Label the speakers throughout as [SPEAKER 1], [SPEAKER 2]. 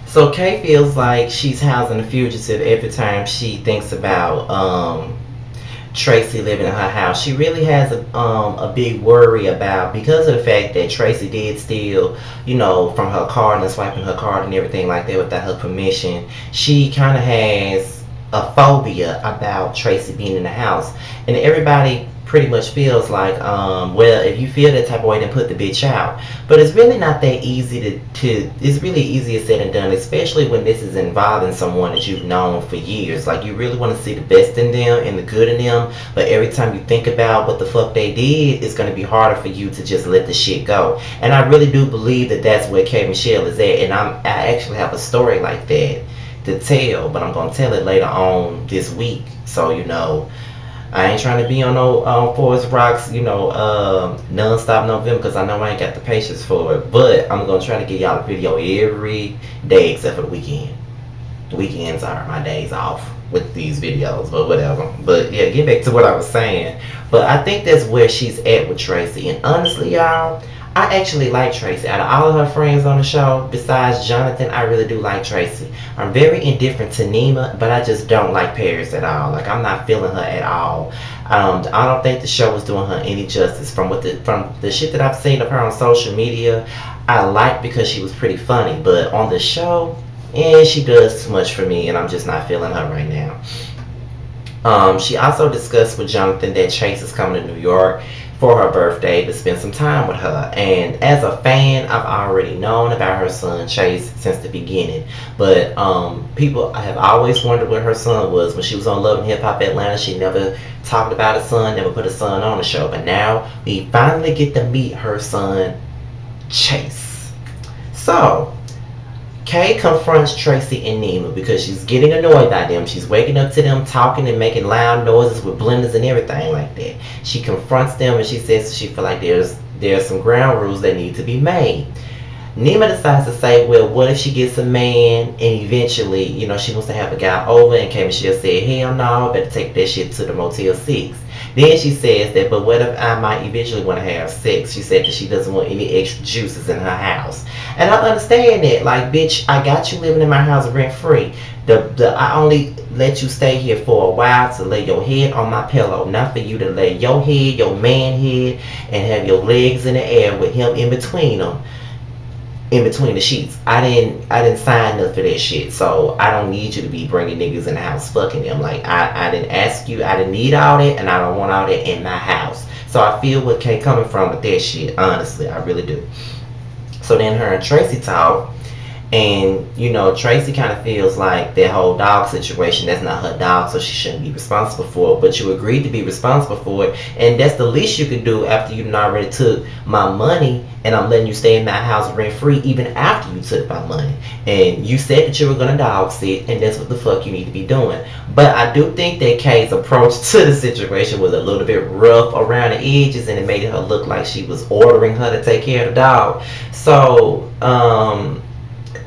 [SPEAKER 1] So Kay feels like she's housing a fugitive every time she thinks about Tracy living in her house. She really has a big worry about, because of the fact that Tracy did steal, from her card and swiping her card and everything like that without her permission. She kind of has a phobia about Tracy being in the house, and everybody pretty much feels like, well, if you feel that type of way, then put the bitch out. But it's really not that easy to it's really easier said than done, especially when this is involving someone that you've known for years. Like, you really want to see the best in them and the good in them, but every time you think about what the fuck they did, it's going to be harder for you to just let the shit go. And I really do believe that that's where K. Michelle is at, and I actually have a story like that to tell, but I'm going to tell it later on this week. So, I ain't trying to be on no Forest Rocks, non-stop November, because I know I ain't got the patience for it. But I'm going to try to get y'all a video every day except for the weekend. The weekends are my days off with these videos, but whatever. But yeah, get back to what I was saying. But I think that's where she's at with Tracy. And honestly, y'all, I actually like Tracy. Out of all of her friends on the show, besides Jonathan, I really do like Tracy. I'm very indifferent to Nema, but I just don't like Paris at all. Like, I'm not feeling her at all. I don't think the show was doing her any justice. From the shit that I've seen of her on social media, I like because she was pretty funny. But on the show, she does too much for me, and I'm just not feeling her right now. She also discussed with Jonathan that Chase is coming to New York for her birthday to spend some time with her. And as a fan, I've already known about her son Chase since the beginning. But people have always wondered where her son was. When she was on Love and Hip Hop Atlanta, she never talked about a son, never put a son on the show. But now we finally get to meet her son Chase. So Kay confronts Tracy and Nema because she's getting annoyed by them. She's waking up to them talking and making loud noises with blenders and everything like that. She confronts them and she says she feels like there's some ground rules that need to be made. Nema decides to say, well, what if she gets a man and eventually, she wants to have a guy over, and Kay Michelle said, hell no, better take that shit to the Motel 6. Then she says that, but what if I might eventually want to have sex? She said that she doesn't want any extra juices in her house. And I understand that. Like, bitch, I got you living in my house rent free. I only let you stay here for a while to lay your head on my pillow, not for you to lay your head, your man head, and have your legs in the air with him in between them. In between the sheets. I didn't sign up for that shit, so I don't need you to be bringing niggas in the house fucking them. Like, I didn't ask you, I didn't need all that, and I don't want all that in my house. So I feel what Kay coming from with that shit, honestly, I really do. So then her and Tracy talk, and Tracy kind of feels like that whole dog situation, that's not her dog, so she shouldn't be responsible for it. But you agreed to be responsible for it, and that's the least you could do after you already took my money, and I'm letting you stay in that house rent free even after you took my money. And you said that you were gonna dog sit, and that's what the fuck you need to be doing. But I do think that Kay's approach to the situation was a little bit rough around the edges, and it made her look like she was ordering her to take care of the dog. So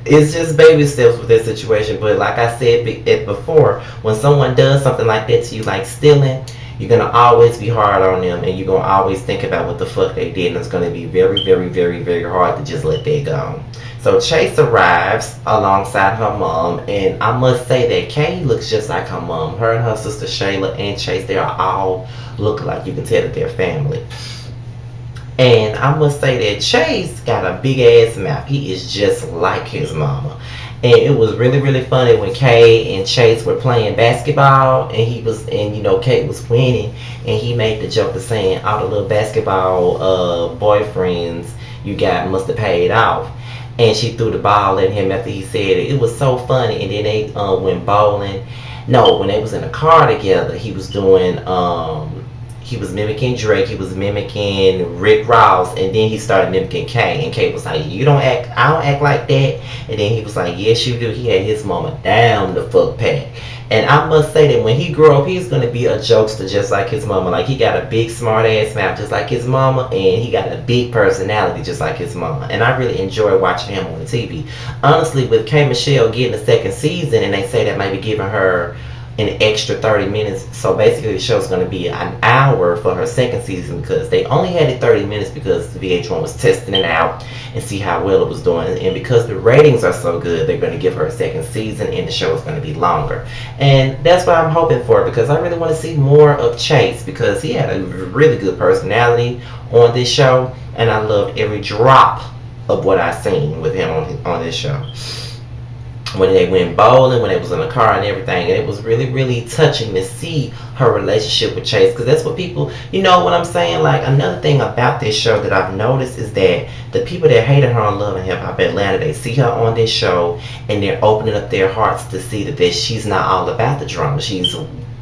[SPEAKER 1] it's just baby steps with this situation. But like I said it before, when someone does something like that to you, like stealing, you're going to always be hard on them, and you're going to always think about what the fuck they did, and it's going to be very, very, very, very hard to just let that go. So Chase arrives alongside her mom, and I must say that Kay looks just like her mom. Her and her sister Shayla and Chase, they are all look like, you can tell that they're family. And I must say that Chase got a big ass mouth. He is just like his mama. And it was really, really funny when Kay and Chase were playing basketball, and Kate was winning, and he made the joke of saying all the little basketball boyfriends you got must have paid off. And she threw the ball at him after he said it. It was so funny. And then they went bowling. No, when they was in the car together, he was doing he was mimicking Drake, he was mimicking Rick Ross, and then he started mimicking Kay, and Kay was like, I don't act like that. And then he was like, yes you do. He had his mama down the fuck pat. And I must say that when he grow up, he's gonna be a jokester just like his mama. Like, he got a big smart ass mouth just like his mama, and he got a big personality just like his mama. And I really enjoy watching him on the TV. Honestly, with K Michelle getting the second season, and they say that maybe giving her an extra 30 minutes. So basically the show's going to be an hour for her second season, because they only had it 30 minutes because the VH1 was testing it out and see how well it was doing. And because the ratings are so good, they're going to give her a second season, and the show is going to be longer. And that's what I'm hoping for, because I really want to see more of Chase, because he had a really good personality on this show, and I loved every drop of what I seen with him on this show. When they went bowling, when they was in the car and everything, and it was really, really touching to see her relationship with Chase, because that's what people, you know what I'm saying? Like, another thing about this show that I've noticed is that the people that hated her on Love and Hip Hop Atlanta, they see her on this show and they're opening up their hearts to see that she's not all about the drama. She's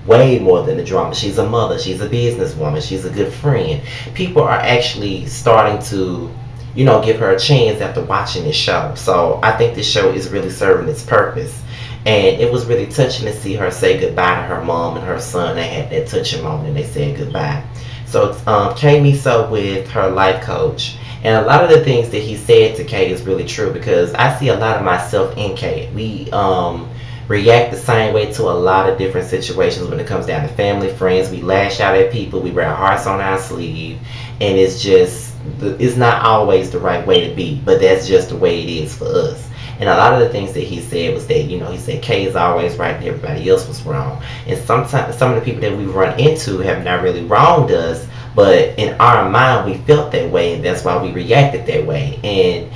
[SPEAKER 1] way more than the drama. She's a mother, she's a businesswoman, she's a good friend. People are actually starting to, you know, give her a chance after watching this show. So I think this show is really serving its purpose. And it was really touching to see her say goodbye to her mom and her son. They had that touching moment and they said goodbye. So Kay meets up with her life coach. And a lot of the things that he said to Kay is really true, because I see a lot of myself in Kay. We react the same way to a lot of different situations when it comes down to family, friends. We lash out at people. We wear our hearts on our sleeve. And it's just, it's not always the right way to be, but that's just the way it is for us. And a lot of the things that he said was that, you know, he said Kay is always right and everybody else was wrong. And sometimes some of the people that we run into have not really wronged us, but in our mind we felt that way, and that's why we reacted that way. And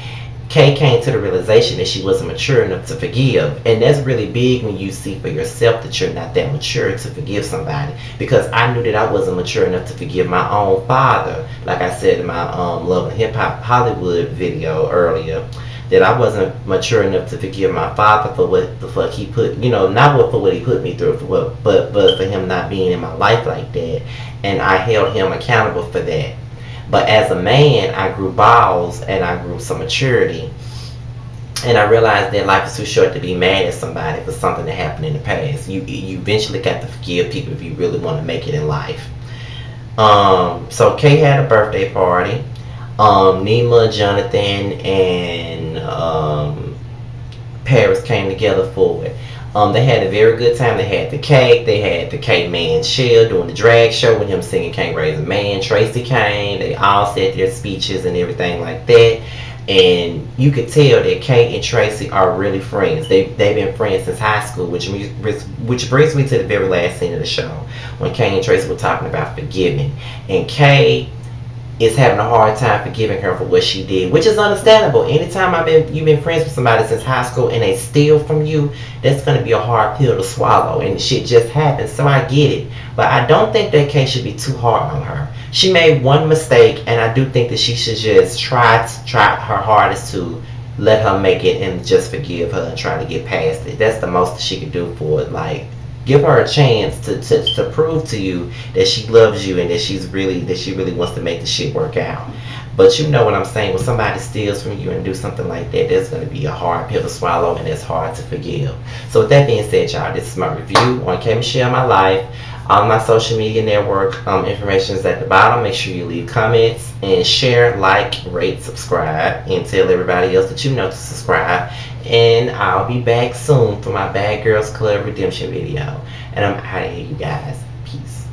[SPEAKER 1] Kay came to the realization that she wasn't mature enough to forgive. And that's really big when you see for yourself that you're not that mature to forgive somebody. Because I knew that I wasn't mature enough to forgive my own father. Like I said in my Love and Hip Hop Hollywood video earlier, that I wasn't mature enough to forgive my father for what the fuck he put, you know, not for what he put me through, but for him not being in my life like that. And I held him accountable for that. But as a man, I grew balls and I grew some maturity. And I realized that life is too short to be mad at somebody for something that happened in the past. You eventually got to forgive people if you really want to make it in life. So Kay had a birthday party. Nima, Jonathan, and Paris came together for it. They had a very good time. They had the cake. They had the Kay Man Shell doing the drag show with him singing Can't Raise a Man. Tracy came. They all said their speeches and everything like that. And you could tell that Kay and Tracy are really friends. They've been friends since high school, which brings me to the very last scene of the show, when Kay and Tracy were talking about forgiving. And Kay is having a hard time forgiving her for what she did, which is understandable. Anytime you've been friends with somebody since high school and they steal from you, that's going to be a hard pill to swallow, and shit just happens. So I get it, but I don't think that Kay should be too hard on her. She made one mistake, and I do think that she should just try her hardest to let her make it and just forgive her and try to get past it. That's the most that she could do for it. Like, give her a chance to prove to you that she loves you and that she really wants to make the shit work out. But you know what I'm saying, when somebody steals from you and do something like that, that's going to be a hard pill to swallow, and it's hard to forgive. So with that being said, y'all, this is my review on Kay Michelle My Life. All my social media network information is at the bottom. Make sure you leave comments and share, like, rate, subscribe, and tell everybody else that you know to subscribe. And I'll be back soon for my Bad Girls Club redemption video. And I'm out of here, you guys. Peace.